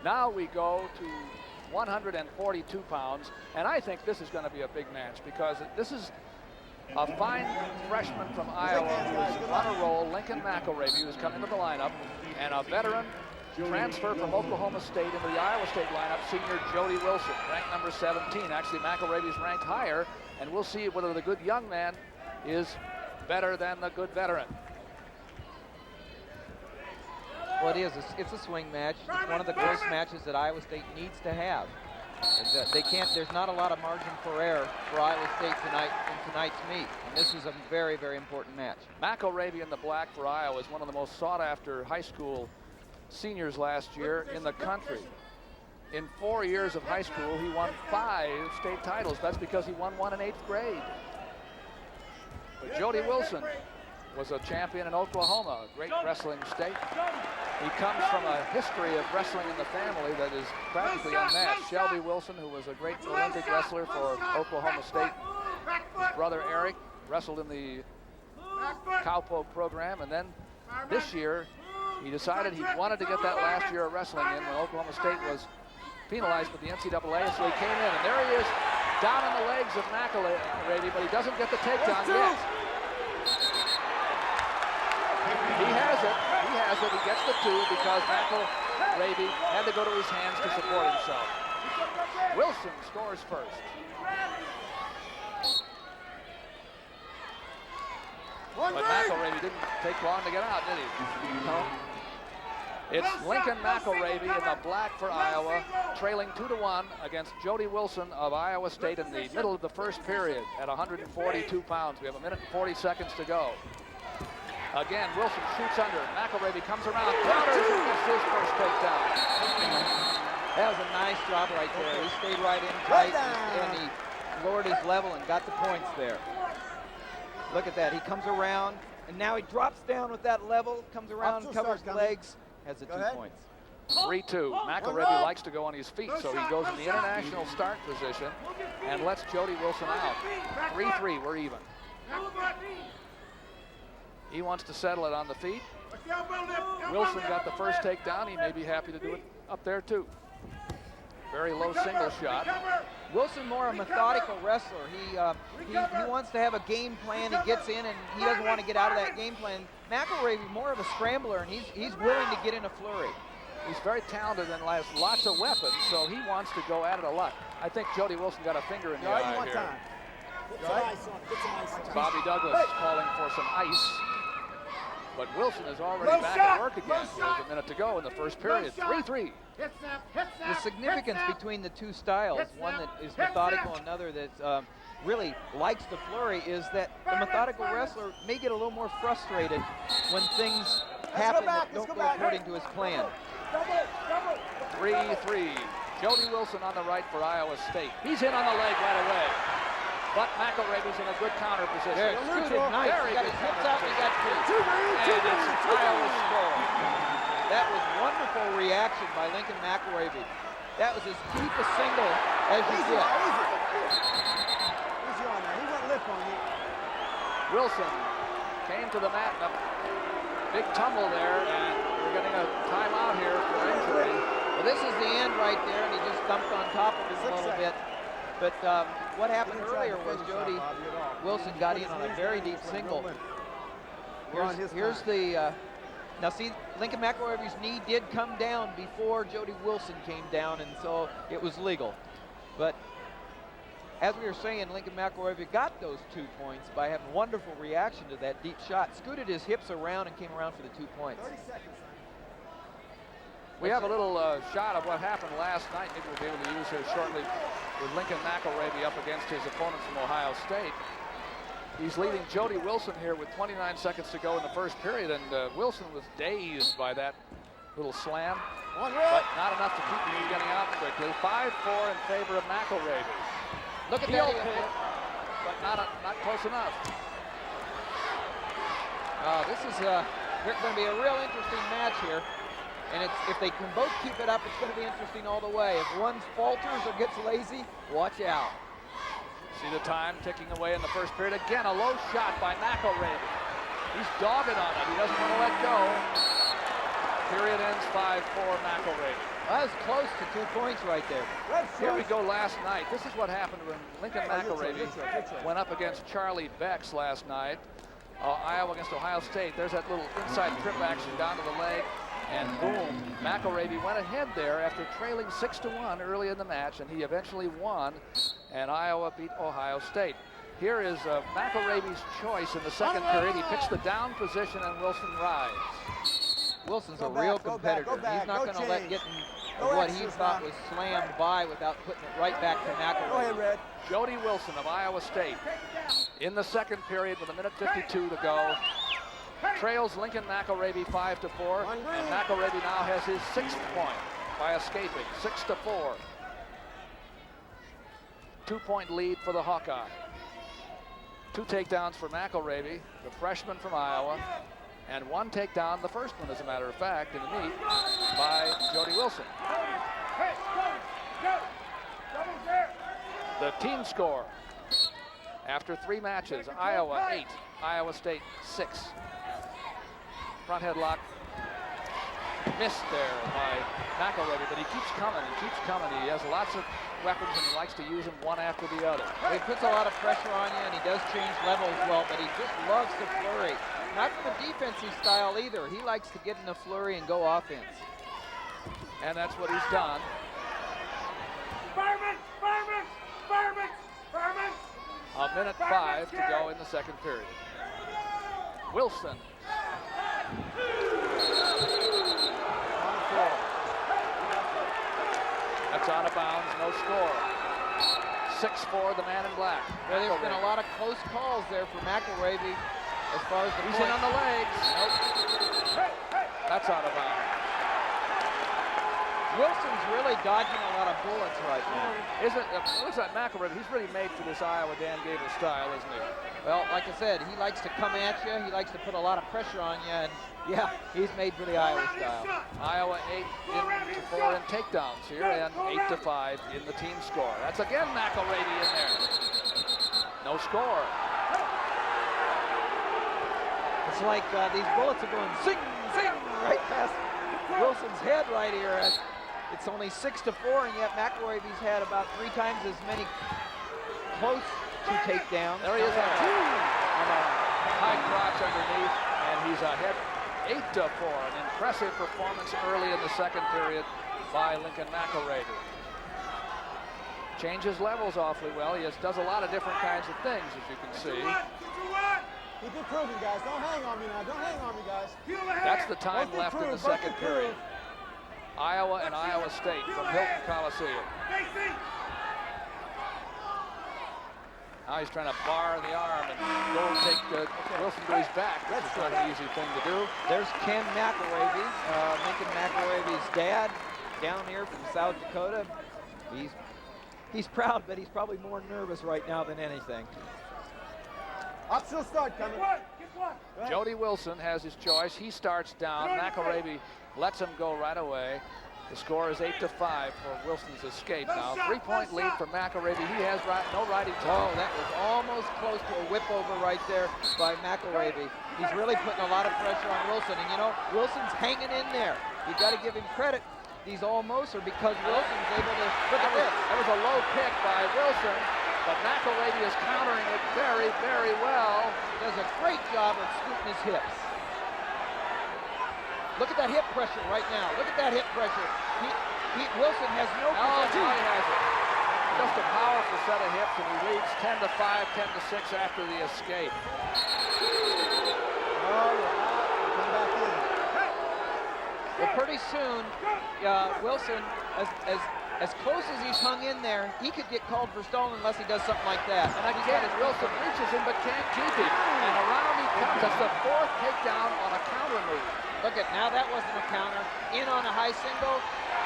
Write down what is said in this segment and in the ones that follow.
Now we go to 142 pounds, and I think this is going to be a big match because this is a fine freshman from Iowa who's on a roll, Lincoln McIlravy, who's come into the lineup, and a veteran transfer from Oklahoma State into the Iowa State lineup, senior Jody Wilson, ranked number 17. Actually, McIlravy's ranked higher, and we'll see whether the good young man is better than the good veteran. Well, it is. It's a swing match. It's one of the close matches that Iowa State needs to have. They can't. There's not a lot of margin for error for Iowa State tonight in tonight's meet. And this is a very, very important match. McIlravy in the black for Iowa is one of the most sought-after high school seniors last year in the country. In 4 years of high school, he won 5 state titles. That's because he won one in 8th grade. But Jody Wilson was a champion in Oklahoma, a great wrestling state. He comes from a history of wrestling in the family that is practically unmatched. Shelby Wilson, who was a great Olympic wrestler for Oklahoma State. His brother Eric wrestled in the Cowpoke program, and then this year he decided he wanted to get that last year of wrestling in when Oklahoma State was penalized with the NCAA, so he came in, and there he is down on the legs of McIlravy, but he doesn't get the takedown yet. He has it. He has it. He gets the 2 because McIlravy had to go to his hands to support himself. Wilson scores first. But McIlravy didn't take long to get out, did he? No. It's Lincoln McIlravy in the black for Iowa, trailing 2-1 against Jody Wilson of Iowa State in the middle of the first period at 142 pounds. We have 1 minute and 40 seconds to go. Again, Wilson shoots under. McIlravy comes around, counters, and gets his first takedown. That was a nice job right there. He stayed right in tight, and he lowered his level and got the points there. Look at that. He comes around, and now he drops down with that level, comes around, covers the legs, has the 2 points. 3-2. McIlravy likes to go on his feet, so he goes in the international start position and lets Jody Wilson out. 3-3, we're even. He wants to settle it on the feet. Wilson got the first takedown. He may be happy to do it up there too. Very low single shot. Wilson more a methodical wrestler. He wants to have a game plan. He gets in and he doesn't want to get out of that game plan. McIlravy more of a scrambler, and he's willing to get in a flurry. He's very talented and has lots of weapons, so he wants to go at it a lot. I think Jody Wilson got a finger in the eye here. Put some ice on. Put some ice on. Bobby Douglas calling for some ice. But Wilson is already back at work again. There's a minute to go in the first period. 3-3. The significance between the two styles, one that is methodical, another that really likes the flurry, is that the methodical wrestler may get a little more frustrated when things happen that don't go according to his plan. 3-3. Jody Wilson on the right for Iowa State. He's in on the leg right away. But McIlravy's in a good counter position. There, nice. He got his hips out, he got two. And it's Iowa's score. That was wonderful reaction by Lincoln McIlravy. That was as deep a single as you get. Easy on that. He went lip on you. Wilson came to the mat. Big tumble there, and we're getting a timeout here for injury. Well, this is the end right there, and he just dumped on top of him a little bit. But what happened earlier was Jody Wilson got in on a very deep single. Here's the, now see, Lincoln McIlravy's knee did come down before Jody Wilson came down, and so it was legal. But as we were saying, Lincoln McIlravy got those 2 points by having wonderful reaction to that deep shot, scooted his hips around and came around for the 2 points. 30 seconds. We have a little shot of what happened last night. Maybe we'll be able to use here shortly with Lincoln McIlravy up against his opponent from Ohio State. He's leading Jody Wilson here with 29 seconds to go in the first period, and Wilson was dazed by that little slam, but not enough to keep him from getting out quickly. 5-4 in favor of McIlravy. Look at Heel that, kick, but not close enough. This is going to be a real interesting match here. And if they can both keep it up, it's going to be interesting all the way. If one falters or gets lazy, watch out. See the time ticking away in the first period. Again, a low shot by McIlravy. He's dogging on it. He doesn't want to let go. Period ends 5-4 McIlravy. That was close to 2 points right there. Here we go last night. This is what happened when Lincoln McIlravy went up against Charlie Bex last night. Iowa against Ohio State. There's that little inside trip action down to the leg. And boom, McIlravy went ahead there after trailing 6-1 early in the match, and he eventually won, and Iowa beat Ohio State. Here is McIlravy's choice in the second period. He picks the down position, and Wilson rides. Wilson's a real competitor. He's not going to let get in what he thought was slammed by without putting it right back to McIlravy. Go ahead, Red. Jody Wilson of Iowa State in the second period with 1:52 to go. Trails Lincoln McIlravy 5-4, and McIlravy now has his 6th point by escaping, 6-4. 2-point lead for the Hawkeye. 2 takedowns for McIlravy, the freshman from Iowa, and 1 takedown, the first one as a matter of fact, in the meet by Jody Wilson. The team score after 3 matches, Iowa 8, Iowa State 6. Front headlock missed there by McIlravy, but he keeps coming, He has lots of weapons and he likes to use them one after the other. He puts a lot of pressure on you and he does change levels well, but he just loves to flurry. Not from a defensive style either. He likes to get in the flurry and go offense. And that's what he's done. A minute 5 to go in the second period. Wilson. That's out of bounds, no score. 6-4, the man in black. Well, there's been a lot of close calls there for McIlravy as far as the He's in on the legs. Nope. That's out of bounds. Wilson's really dodging a lot of bullets right now. Looks like McIlravy, he's really made for this Iowa Dan Gable style, isn't he? Well, like I said, he likes to come at you. He likes to put a lot of pressure on you, and yeah, he's made for the Iowa style. Iowa 8-4 in takedowns here, and 8-5 in the team score. That's again McIlravy in there. No score. It's like these bullets are going zing, zing, right past Wilson's head right here. It's only 6-4, and yet McIlravy's had about 3 times as many close to takedowns. There he is on a high crotch underneath, and he's ahead 8-4. An impressive performance early in the second period by Lincoln McIlravy. Changes levels awfully well. He does a lot of different kinds of things, as you can see. Keep improving, guys. Don't hang on me now. Don't hang on me, guys. That's the time left in the second period. Iowa and Iowa State from Hilton Coliseum. Now he's trying to bar the arm and go and take Wilson to his back, which is not an easy thing to do. There's Ken McIlravy, Lincoln McIlravy's dad, down here from South Dakota. He's proud, but he's probably more nervous right now than anything. Optional start coming. Jody Wilson has his choice. He starts down. McIlravy lets him go right away. The score is 8-5 for Wilson's escape now. 3-point lead for McIlravy. He has no riding time. Oh, that was almost close to a whip over right there by McIlravy. He's really putting a lot of pressure on Wilson. And you know, Wilson's hanging in there. You've got to give him credit. These almost are because Wilson's able to, look at this. That was a low pick by Wilson, but McIlravy is countering it very, very well. Does a great job of scooting his hips. Look at that hip pressure right now. Look at that hip pressure. Wilson has no possession. He has it. Just a powerful set of hips, and he leads 10-5, 10-6 after the escape. All right, come back in. Well, pretty soon, Wilson, as close as he's hung in there, he could get called for stolen unless he does something like that. And again, Wilson reaches him but can't keep him. And around he comes. That's the 4th takedown on a counter move. Look at, now that wasn't a counter. In on a high single,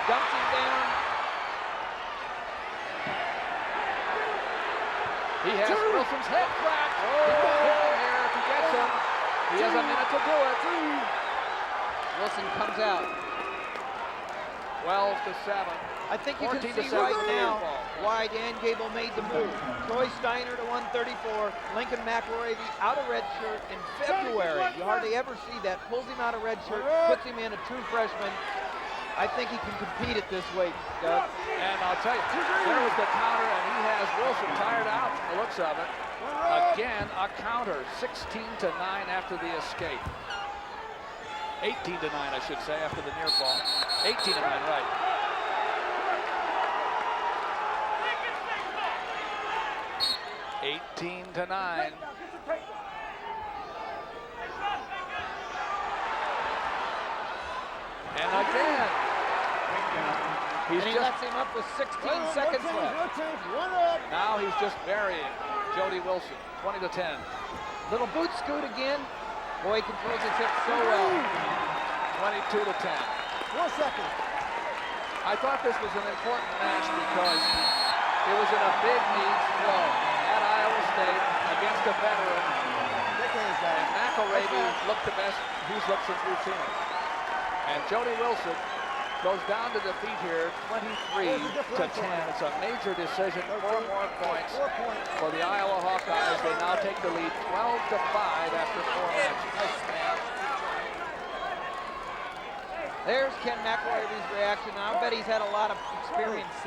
dumps him down. He has Wilson's head cracked. He can hit him here if he gets him. He has a minute to do it. Wilson comes out. 12-7. I think you can see right now why Dan Gable made the move. Troy Steiner to 134, Lincoln McIlravy out of red shirt in February. You hardly ever see that. Pulls him out of red shirt, puts him in a true freshman. I think he can compete at this weight, Doug. And I'll tell you, there was the counter, and he has Wilson tired out from the looks of it. Again, a counter, 16-9 after the escape. 18-9, I should say, after the near fall. 18-9, right. $18-9. And again, he lets him up with 16 seconds left. Now he's just burying Jody Wilson, 20-10. Little boot scoot again. Boy, he controls his hips so well. 22-10. 1 second. I thought this was an important match because it was in a big needs flow at Iowa State against a veteran. And McIlravy looked the best he's looked since we've seen him. And Jody Wilson goes down to defeat here, 23-10. It's a major decision, 4 more points for the Iowa Hawkeyes. They now take the lead 12-5 after 4 matches. There's Ken McIlravy's reaction. I bet he's had a lot of experience